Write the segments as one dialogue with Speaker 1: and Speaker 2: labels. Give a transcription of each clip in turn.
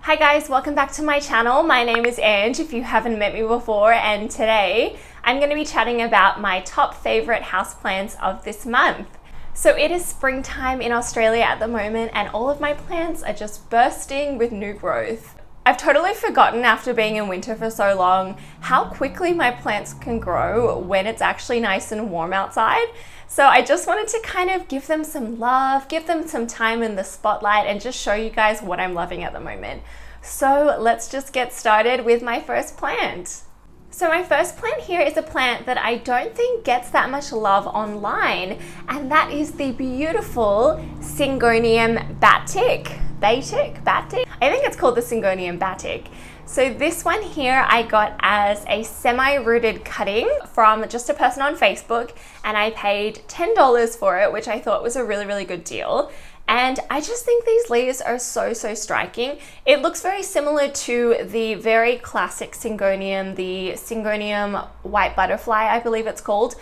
Speaker 1: Hi guys, welcome back to my channel. My name is Ange if you haven't met me before, and today I'm going to be chatting about my top favorite houseplants of this month. So it is springtime in Australia at the moment and all of my plants are just bursting with new growth. I've totally forgotten after being in winter for so long how quickly my plants can grow when it's actually nice and warm outside. So I just wanted to kind of give them some love, give them some time in the spotlight and just show you guys what I'm loving at the moment. So let's just get started with my first plant. So my first plant here is a plant that I don't think gets that much love online, and that is the beautiful Syngonium Batik. Batik? I think it's called the Syngonium Batik. So this one here I got as a semi-rooted cutting from just a person on Facebook, and I paid $10 for it, which I thought was a really good deal. And I just think these leaves are so striking. It looks very similar to the very classic Syngonium, the Syngonium white butterfly, I believe it's called,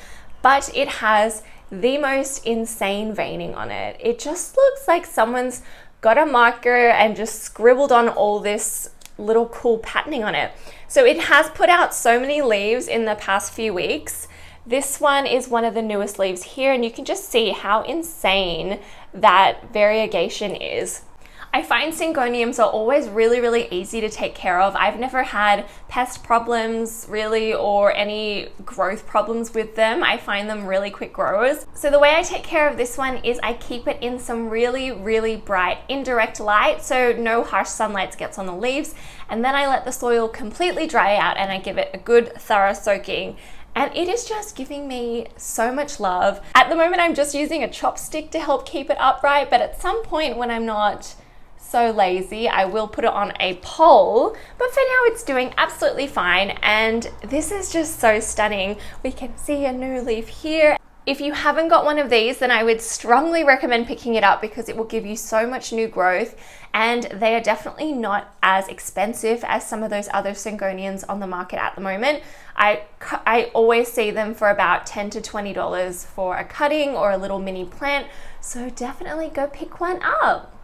Speaker 1: but it has the most insane veining on it. It just looks like someone's got a marker and just scribbled on all this little cool patterning on it. So it has put out so many leaves in the past few weeks. This one is one of the newest leaves here, and you can just see how insane that variegation is. I find Syngoniums are always really easy to take care of. I've never had pest problems really or any growth problems with them. I find them really quick growers. So the way I take care of this one is I keep it in some really bright indirect light so no harsh sunlight gets on the leaves, and then I let the soil completely dry out and I give it a good thorough soaking. And it is just giving me so much love. At the moment I'm just using a chopstick to help keep it upright, but at some point when I'm not so lazy, I will put it on a pole, but for now it's doing absolutely fine, and this is just so stunning. We can see a new leaf here. If you haven't got one of these, then I would strongly recommend picking it up because it will give you so much new growth, and they are definitely not as expensive as some of those other Syngoniums on the market at the moment. I always see them for about $10 to $20 for a cutting or a little mini plant, so definitely go pick one up.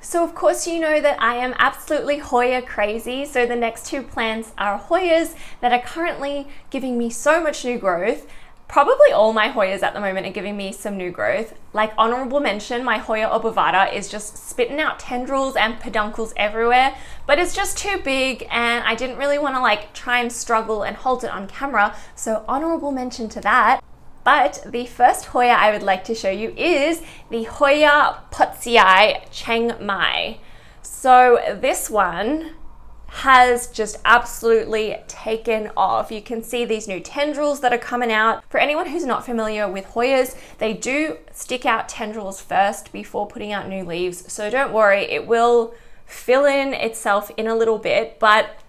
Speaker 1: So of course you know that I am absolutely Hoya crazy, so the next two plants are Hoyas that are currently giving me so much new growth. Probably all my Hoyas at the moment are giving me some new growth. Like honorable mention, my Hoya obovata is just spitting out tendrils and peduncles everywhere, but it's just too big and I didn't really want to try and struggle and hold it on camera, so honorable mention to that. But the first Hoya I would like to show you is the Hoya Potsii Chiang. So this one has just absolutely taken off. You can see these new tendrils that are coming out. For anyone who's not familiar with Hoyas, they do stick out tendrils first before putting out new leaves. So don't worry, it will fill in itself in a little bit, but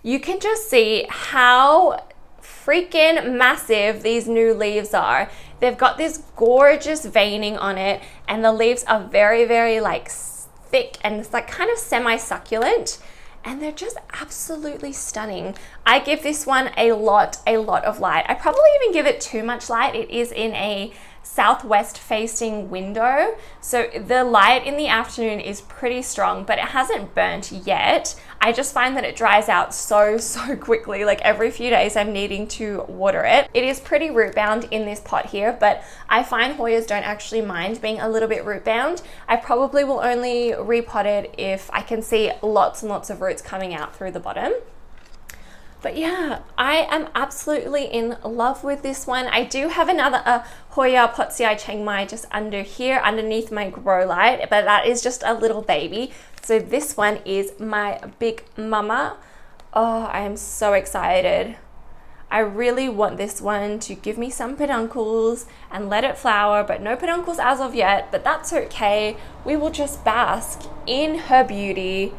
Speaker 1: you can just see how freaking massive these new leaves are. They've got this gorgeous veining on it, and the leaves are very thick and it's kind of semi-succulent, and they're just absolutely stunning. I give this one a lot of light. I probably even give it too much light. It is in a southwest facing window, so the light in the afternoon is pretty strong, but it hasn't burnt yet. I just find that it dries out so quickly. Every few days I'm needing to water it. It is pretty root bound in this pot here, but I find Hoyas don't actually mind being a little bit root bound. I probably will only repot it if I can see lots and lots of roots coming out through the bottom. But yeah, I am absolutely in love with this one. I do have another Hoya Potsii Chiang just under here, underneath my grow light, but that is just a little baby. So this one is my big mama. Oh, I am so excited. I really want this one to give me some peduncles and let it flower, but no peduncles as of yet, but that's okay. We will just bask in her beauty.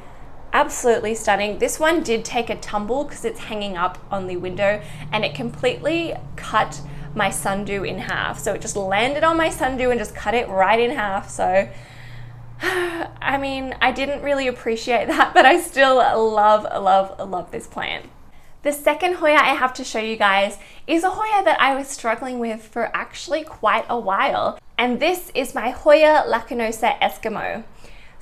Speaker 1: Absolutely stunning. This one did take a tumble because it's hanging up on the window, and it completely cut my sundew in half. So it just landed on my sundew and just cut it right in half. So I mean, I didn't really appreciate that, but I still love this plant. The second Hoya I have to show you guys is a Hoya that I was struggling with for actually quite a while, and this is my Hoya Lacunosa Eskimo.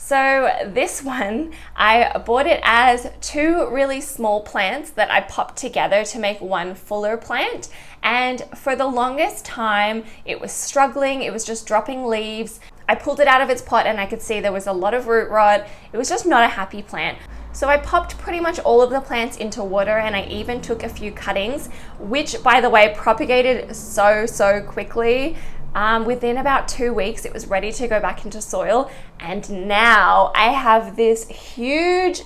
Speaker 1: So this one, I bought it as two really small plants that I popped together to make one fuller plant. And for the longest time, it was struggling. It was just dropping leaves. I pulled it out of its pot and I could see there was a lot of root rot. It was just not a happy plant. So I popped pretty much all of the plants into water, and I even took a few cuttings, which, by the way, propagated so quickly. Within about 2 weeks, it was ready to go back into soil. And now I have this huge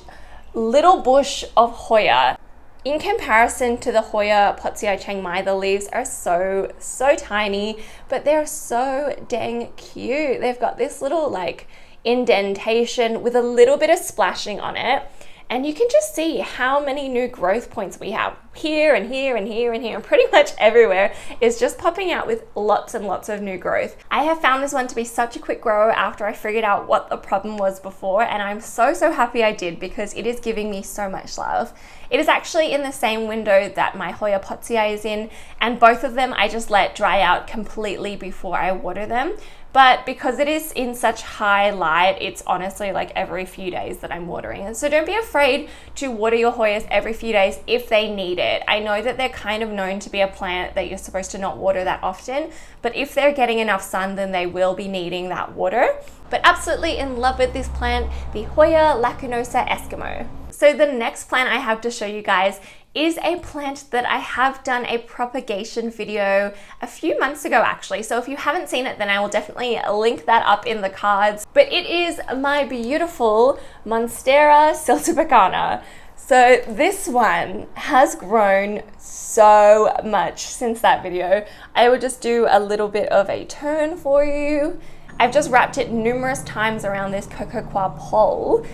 Speaker 1: little bush of Hoya. In comparison to the Hoya Potsii Chiang Mai, the leaves are so tiny, but they're so dang cute. They've got this little like indentation with a little bit of splashing on it. And you can just see how many new growth points we have here and here and here and here, and pretty much everywhere is just popping out with lots and lots of new growth. I have found this one to be such a quick grower after I figured out what the problem was before, and I'm so happy I did, because it is giving me so much love. It is actually in the same window that my Hoya Potsii is in, and both of them I just let dry out completely before I water them. But because it is in such high light, it's honestly like every few days that I'm watering it. So don't be afraid to water your Hoyas every few days if they need it. I know that they're kind of known to be a plant that you're supposed to not water that often, but if they're getting enough sun, then they will be needing that water. But absolutely in love with this plant, the Hoya Lacunosa Eskimo. So the next plant I have to show you guys is a plant that I have done a propagation video a few months ago actually. So if you haven't seen it, then I will definitely link that up in the cards. But it is my beautiful Monstera Siltepecana. So this one has grown so much since that video. I will just do a little bit of a turn for you. I've just wrapped it numerous times around this cocoa coir pole.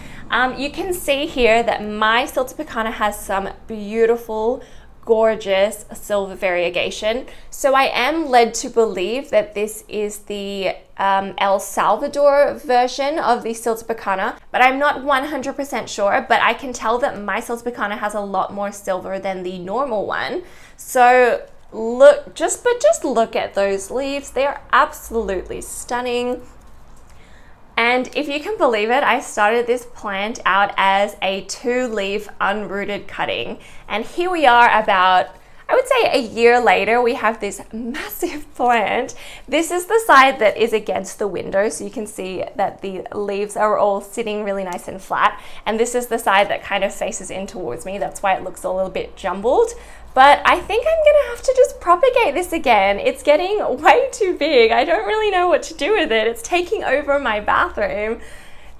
Speaker 1: You can see here that my Siltepecana has some beautiful, gorgeous silver variegation. So I am led to believe that this is the El Salvador version of the Siltepecana, but I'm not 100% sure, but I can tell that my Siltepecana has a lot more silver than the normal one. So just look at those leaves. They are absolutely stunning. And if you can believe it, I started this plant out as a 2-leaf unrooted cutting. And here we are about, I would say, a year later, we have this massive plant. This is the side that is against the window, so you can see that the leaves are all sitting really nice and flat. And this is the side that kind of faces in towards me. That's why it looks a little bit jumbled. But I think I'm gonna have to just propagate this again. It's getting way too big. I don't really know what to do with it. It's taking over my bathroom.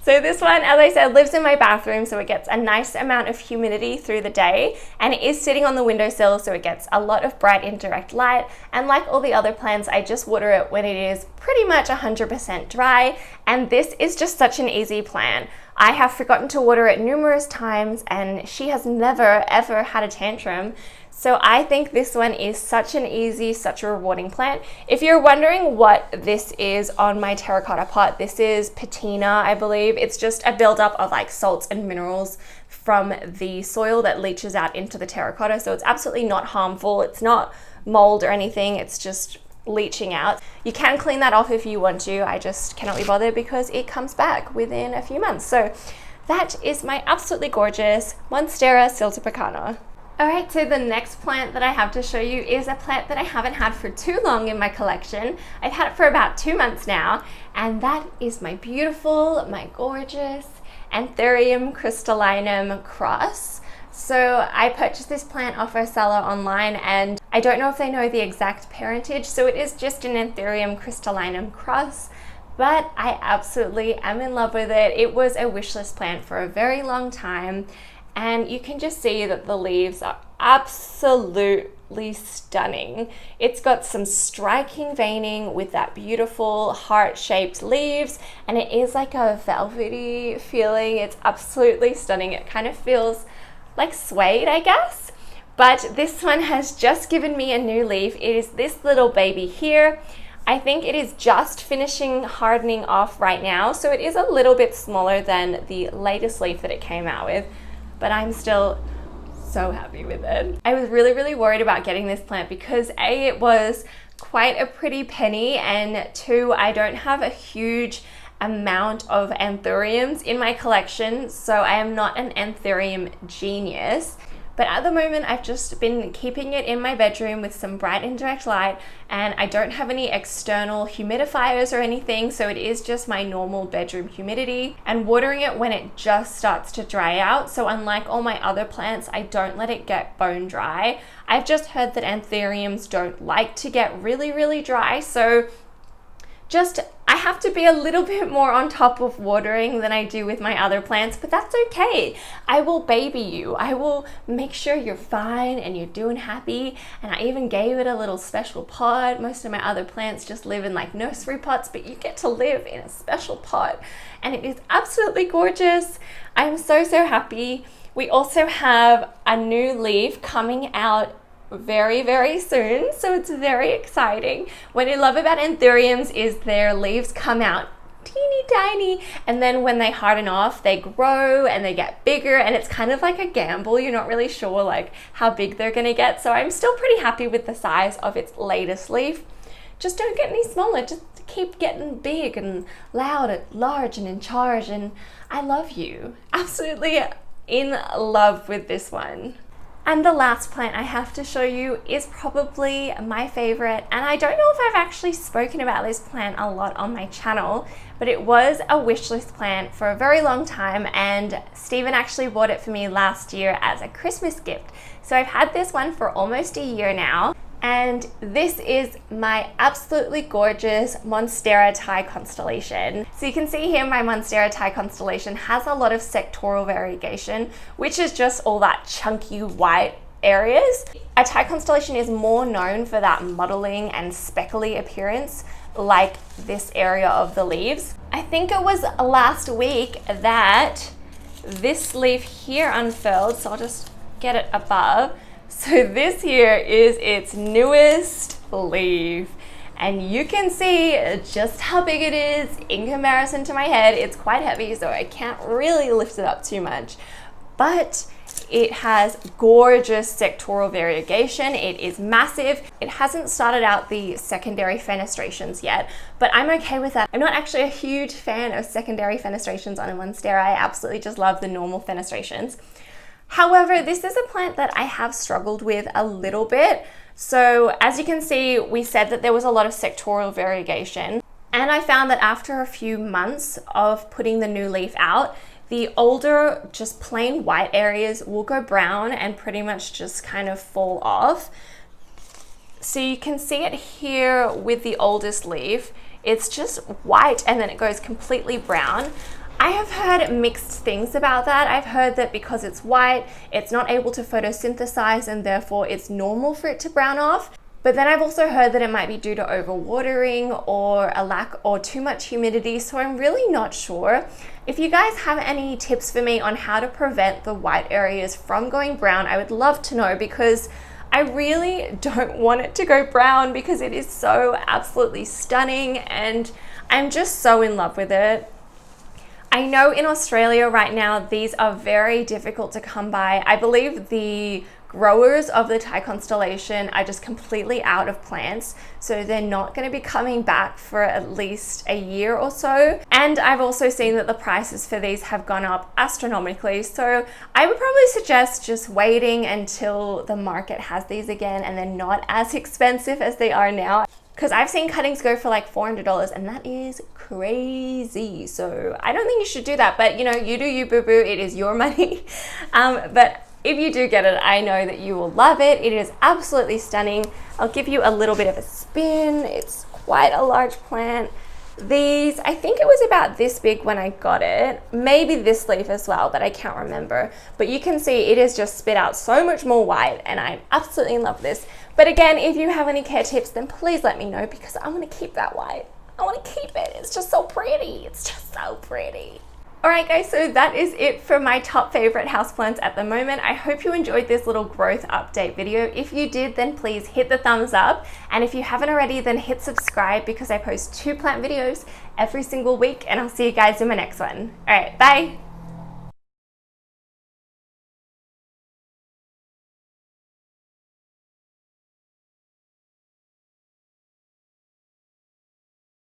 Speaker 1: So this one, as I said, lives in my bathroom, so it gets a nice amount of humidity through the day, and it is sitting on the windowsill, so it gets a lot of bright indirect light. And like all the other plants, I just water it when it is pretty much 100% dry, and this is just such an easy plant. I have forgotten to water it numerous times, and she has never ever had a tantrum. So I think this one is such an easy, such a rewarding plant. If you're wondering what this is on my terracotta pot, this is patina, I believe. It's just a buildup of like salts and minerals from the soil that leaches out into the terracotta. So it's absolutely not harmful. It's not mold or anything. It's just leaching out. You can clean that off if you want to. I just cannot be bothered because it comes back within a few months. So that is my absolutely gorgeous Monstera Siltepecana. Alright, so the next plant that I have to show you is a plant that I haven't had for too long in my collection. I've had it for about 2 months now, and that is my beautiful, my gorgeous Anthurium Crystallinum X. So I purchased this plant off a seller online, and I don't know if they know the exact parentage, so it is just an Anthurium Crystallinum X. But I absolutely am in love with it. It was a wishlist plant for a very long time. And you can just see that the leaves are absolutely stunning. It's got some striking veining with that beautiful heart-shaped leaves, and it is like a velvety feeling. It's absolutely stunning. It kind of feels like suede, I guess. But this one has just given me a new leaf. It is this little baby here. I think it is just finishing hardening off right now, so it is a little bit smaller than the latest leaf that it came out with. But I'm still so happy with it. I was really worried about getting this plant because A, it was quite a pretty penny, and 2, I don't have a huge amount of anthuriums in my collection, so I am not an anthurium genius. But at the moment, I've just been keeping it in my bedroom with some bright indirect light, and I don't have any external humidifiers or anything, so it is just my normal bedroom humidity, and watering it when it just starts to dry out. So unlike all my other plants, I don't let it get bone dry. I've just heard that anthuriums don't like to get really, really dry, so I have to be a little bit more on top of watering than I do with my other plants, but that's okay. I will baby you. I will make sure you're fine and you're doing happy. And I even gave it a little special pot. Most of my other plants just live in like nursery pots, but you get to live in a special pot. And it is absolutely gorgeous. I'm so, so happy. We also have a new leaf coming out very, very soon, so it's very exciting. What I love about anthuriums is their leaves come out teeny tiny, and then when they harden off, they grow and they get bigger, and it's kind of like a gamble. You're not really sure like how big they're gonna get, so I'm still pretty happy with the size of its latest leaf. Just don't get any smaller, just keep getting big and loud and large and in charge, and I love you. Absolutely in love with this one. And the last plant I have to show you is probably my favorite, and I don't know if I've actually spoken about this plant a lot on my channel, but it was a wishlist plant for a very long time, and Stephen actually bought it for me last year as a Christmas gift. So I've had this one for almost a year now, and this is my absolutely gorgeous Monstera Thai Constellation. So you can see here my Monstera Thai Constellation has a lot of sectoral variegation, which is just all that chunky white areas. A Thai Constellation is more known for that mottling and speckly appearance, like this area of the leaves. I think it was last week that this leaf here unfurled, so I'll just get it above. So this here is its newest leaf, and you can see just how big it is in comparison to my head. It's quite heavy, so I can't really lift it up too much, but it has gorgeous sectoral variegation. It is massive. It hasn't started out the secondary fenestrations yet, but I'm okay with that. I'm not actually a huge fan of secondary fenestrations on a Monstera. I absolutely just love the normal fenestrations. However, this is a plant that I have struggled with a little bit. So as you can see, we said that there was a lot of sectoral variegation. And I found that after a few months of putting the new leaf out, the older, just plain white areas will go brown and pretty much just kind of fall off. So you can see it here with the oldest leaf. It's just white and then it goes completely brown. I have heard mixed things about that. I've heard that because it's white, it's not able to photosynthesize and therefore it's normal for it to brown off. But then I've also heard that it might be due to overwatering or a lack or too much humidity, so I'm really not sure. If you guys have any tips for me on how to prevent the white areas from going brown, I would love to know, because I really don't want it to go brown because it is so absolutely stunning and I'm just so in love with it. I know in Australia right now, these are very difficult to come by. I believe the growers of the Thai Constellation are just completely out of plants, so they're not going to be coming back for at least a year or so. And I've also seen that the prices for these have gone up astronomically, so I would probably suggest just waiting until the market has these again and they're not as expensive as they are now. Because I've seen cuttings go for like $400 and that is crazy. So I don't think you should do that, but you know, you do you, boo boo, it is your money. But if you do get it, I know that you will love it. It is absolutely stunning. I'll give you a little bit of a spin. It's quite a large plant. These, I think it was about this big when I got it. Maybe this leaf as well, but I can't remember. But you can see it has just spit out so much more white and I'm absolutely in love with this. But again, if you have any care tips, then please let me know because I want to keep that white. I want to keep it. It's just so pretty. It's just so pretty. Alright guys, so that is it for my top favorite houseplants at the moment. I hope you enjoyed this little growth update video. If you did, then please hit the thumbs up. And if you haven't already, then hit subscribe because I post 2 plant videos every single week. And I'll see you guys in my next one. Alright, bye!